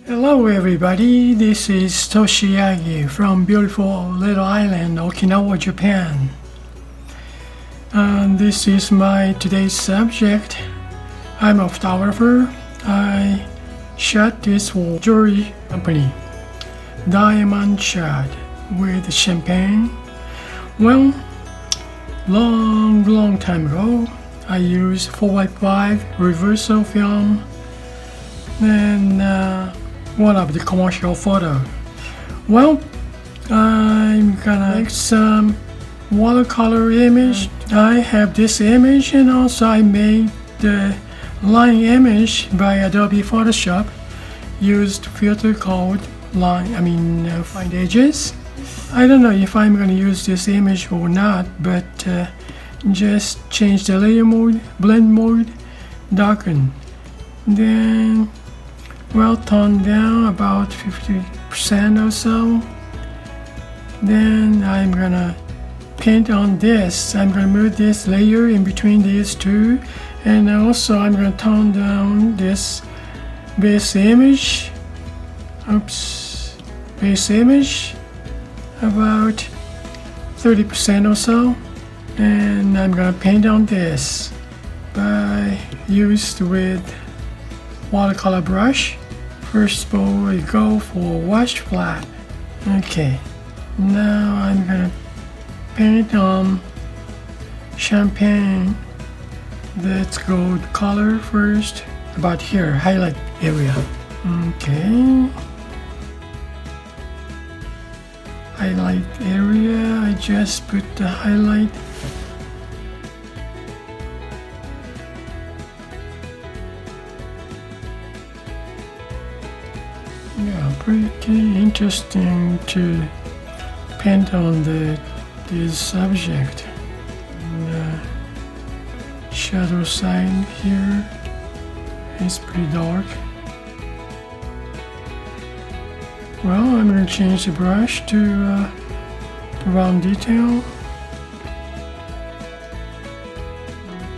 Hello everybody, this is Toshi Yagi from beautiful little island Okinawa, Japan. And this is my today's subject. I'm a photographer. I shot this for jewelry company, diamond shot with champagne. Well, long time ago, I used 4x5 reversal film and one of the commercial photo. Well, I'm gonna make some watercolor image. I have this image, and also I made the line image by Adobe Photoshop. Used filter called find edges. I don't know if I'm gonna use this image or not, but just change the layer mode, blend mode, darken, then tone down about 50% or so. Then I'm gonna paint on this. I'm gonna move this layer in between these two, and also I'm gonna tone down this base image. Base image about 30% or so, and I'm gonna paint on this by used with watercolor brush. First of all, we go for wash flat. Okay, now I'm gonna paint on champagne. Let's go color first. About here, highlight area. Okay, highlight area. I just put the highlight. Yeah, pretty interesting to paint on this subject. And, shadow side here is pretty dark. Well, I'm going to change the brush to round detail.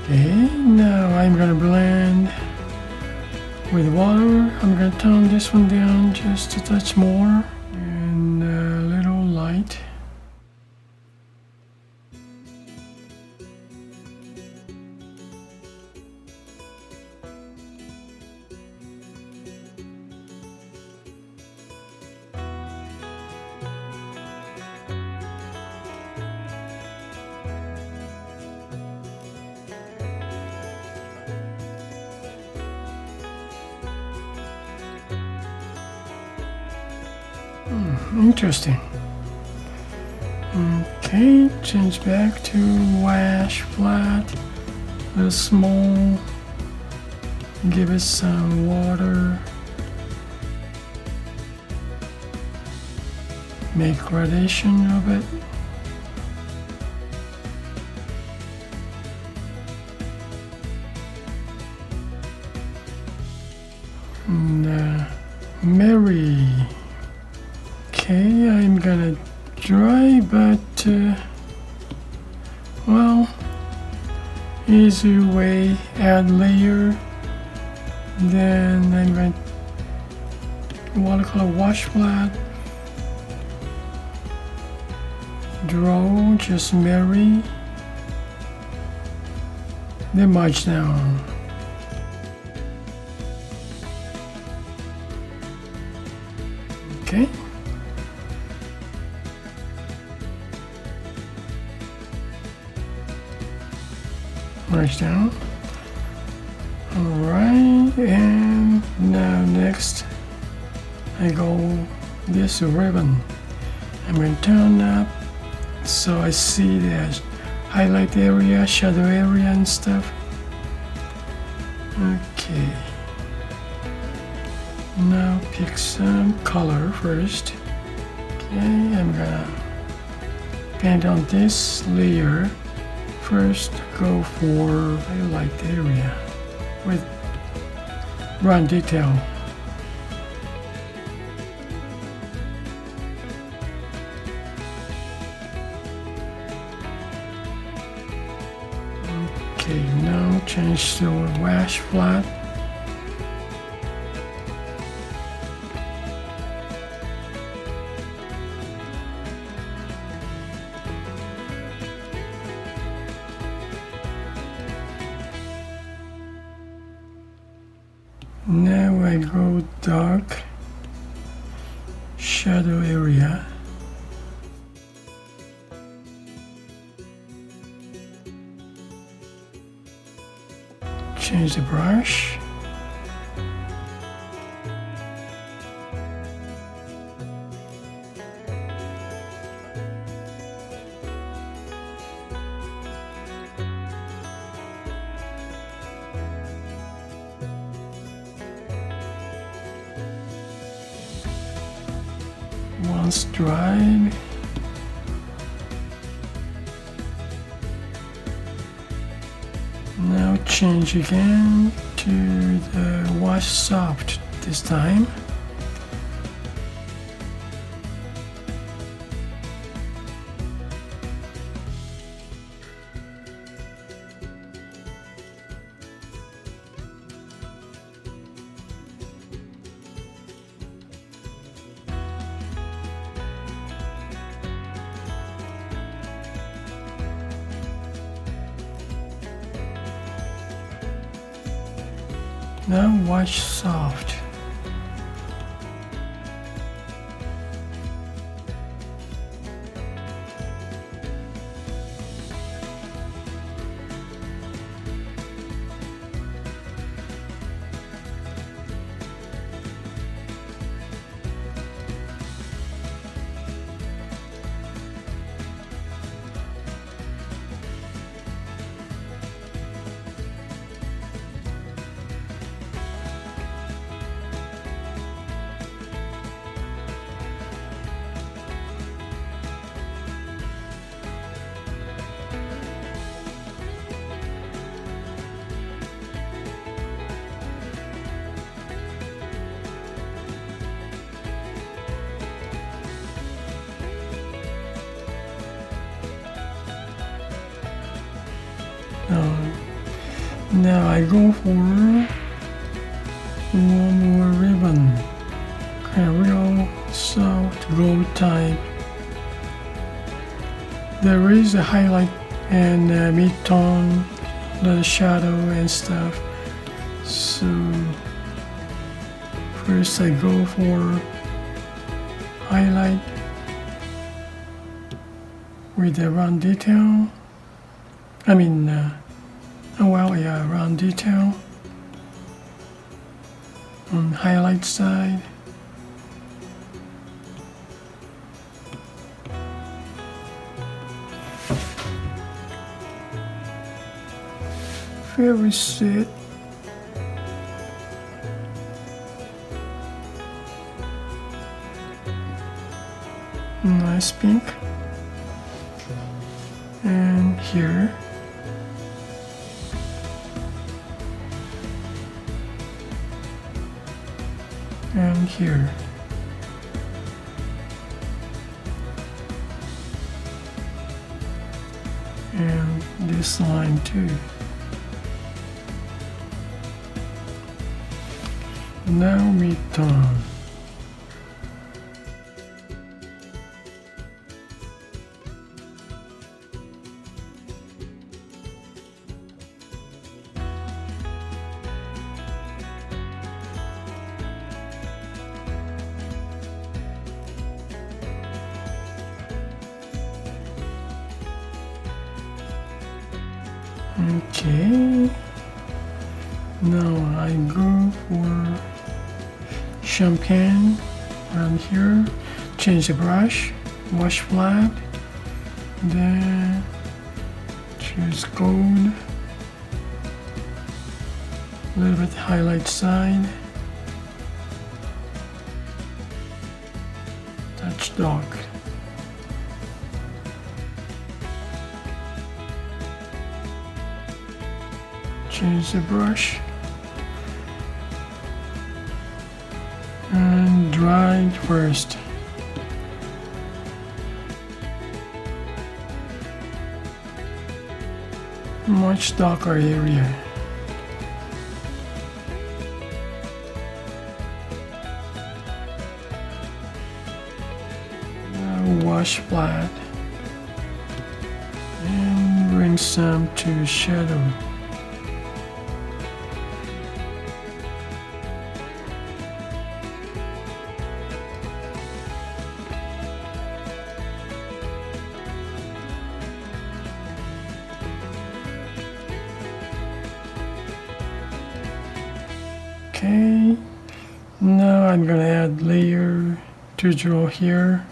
Okay, now I'm going to blend with water. I'm going to tone this one down just a touch more, and a little light. Interesting. Okay, change back to wash flat, a little small, give it some water, make gradation of it. And Mary. Okay, I'm gonna dry, but easy way, add layer. Then I'm going to watercolor wash flat, draw, just Mary, then merge down. Okay. Merge down. Alright, and now next I go this ribbon. I'm going to turn up so I see the highlight area, shadow area and stuff. Okay, now pick some color first. Okay, I'm gonna paint on this layer. First, go for highlight area with round detail. Okay, now change to wash flat. Now I go dark shadow area. Change the brush. Once dried, now change again to the wash soft this time. Now wash soft. Now I go for one more ribbon, kind of real soft gold type. There is a highlight and mid-tone, the shadow and stuff. So first I go for highlight with the round detail. Round detail on highlight side. Very set. Nice pink. And here. And here. And this line too. Now mid-tone. Okay, now I go for champagne around here, change the brush, wash flat, then choose gold, a little bit highlight side, touch dark. Change the brush and dry first. Much darker area. Now wash flat and bring some to shadow. Okay, now I'm gonna add layer to draw here.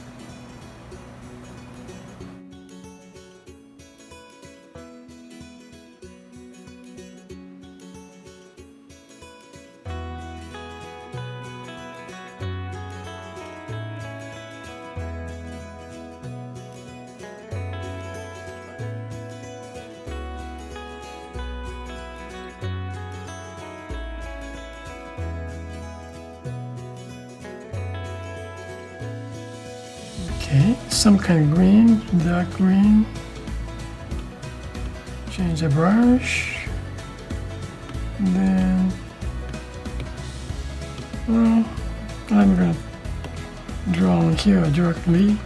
Okay, some kind of green, dark green. Change the brush. Then, well, I'm going to draw on here directly.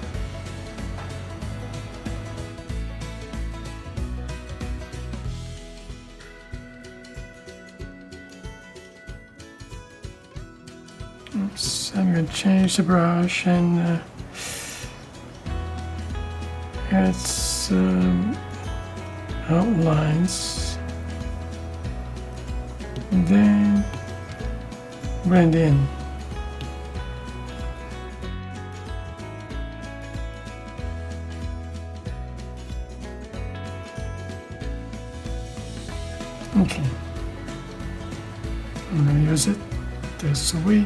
Oops, I'm going to change the brush and add some outlines, and then blend in. Okay, I'm going to use it this way.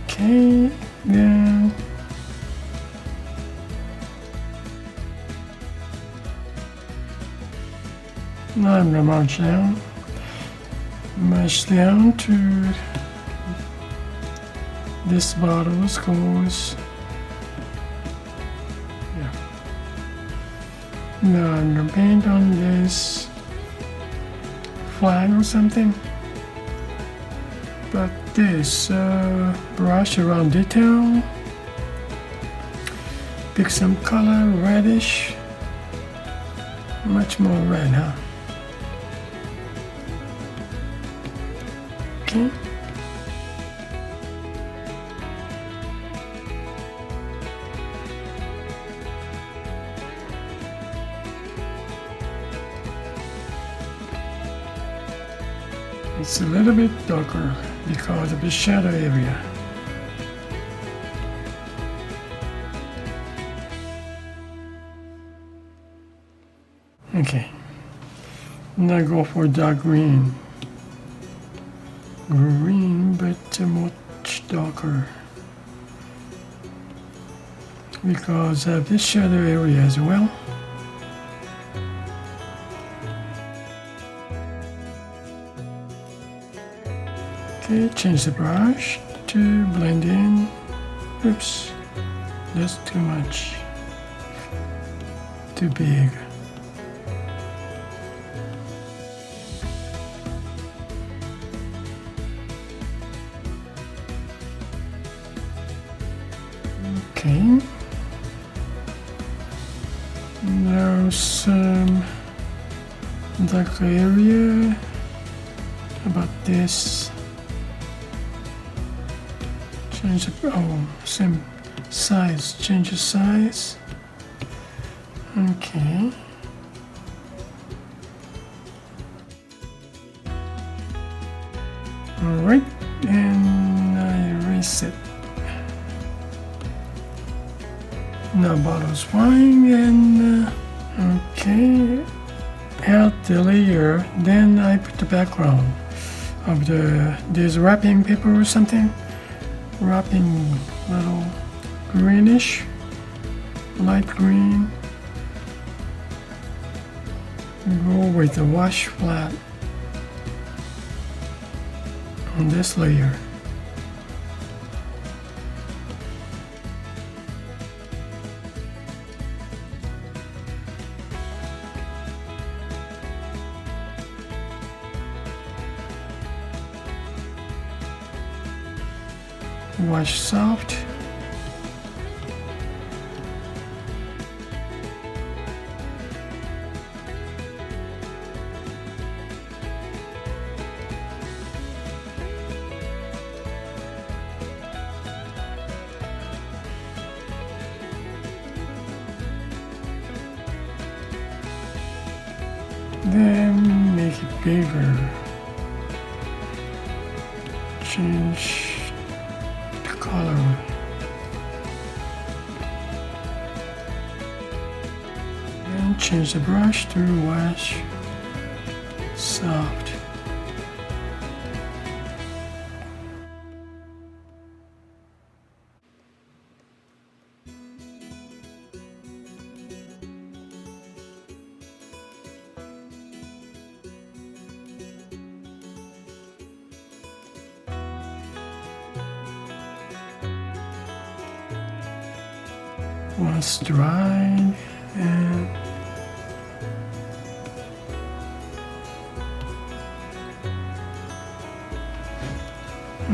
Okay, then now I'm going to march down to this bottles goes. Yeah. Now I'm going to paint on this flag or something. But this brush around detail. Pick some color, reddish. Much more red, huh? Okay. It's a little bit darker because of the shadow area. Okay. Now go for dark green. Green, but much darker because of this shadow area as well. Okay, change the brush to blend in. Oops, that's too much, too big. Okay, now some dark area about this. Change the, same size, change the size. Okay. Alright, and I erase it. Now bottle's fine, and okay, add the layer, then I put the background of this wrapping paper or something. Wrapping little greenish, light green. Go with the wash flat on this layer. Wash soft. Then make it bigger. change the color. And change the brush to wash soft. Once dried, and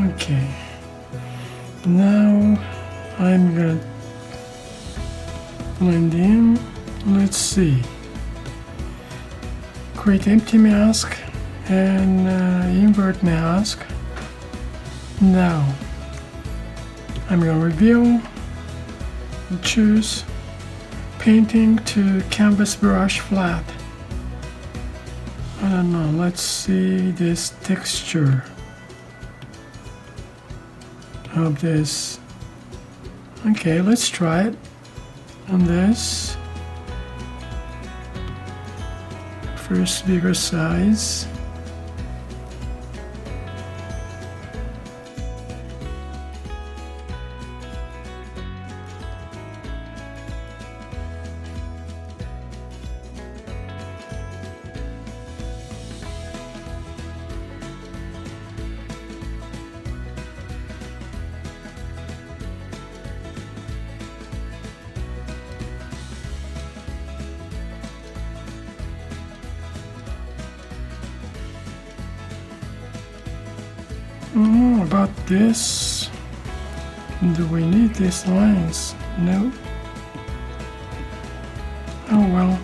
okay, now I'm gonna blend in. Let's see, create empty mask and invert mask. Now I'm gonna reveal, choose painting to canvas brush flat. I don't know, let's see this texture of this. Okay, let's try it on this. First bigger size. About this, do we need these lines? No. Oh well.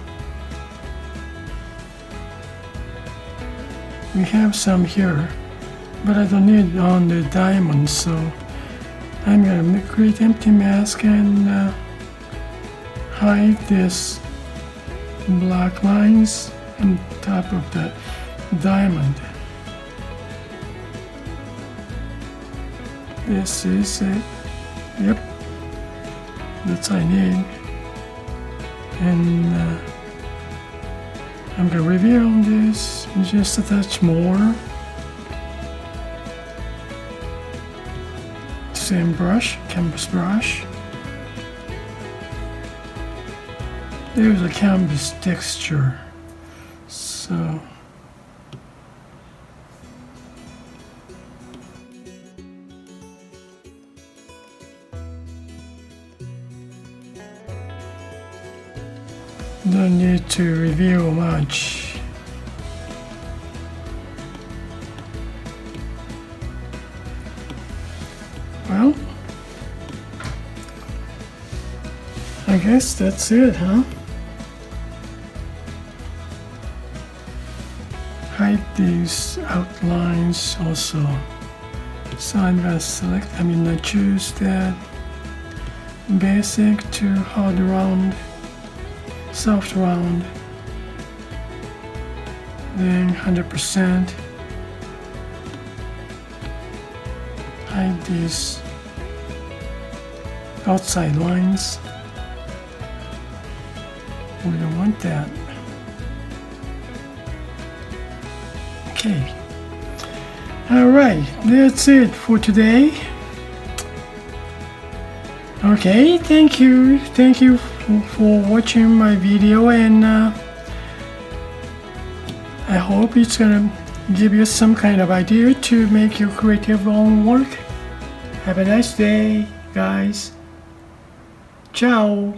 We have some here, but I don't need on the diamond, so I'm gonna create empty mask and hide this black lines on top of the diamond. This is it. Yep, that's all I need. And I'm gonna reveal this just a touch more. Same brush, canvas brush. There's a canvas texture. So don't need to reveal much. Well, I guess that's it, huh? Hide these outlines also. So I'm gonna select, I choose that basic to hard round, soft round, then 100%. Hide these outside lines. We don't want that. Okay. Alright, that's it for today. Okay, thank you for watching my video, and I hope it's gonna give you some kind of idea to make your creative own work. Have a nice day, guys. Ciao.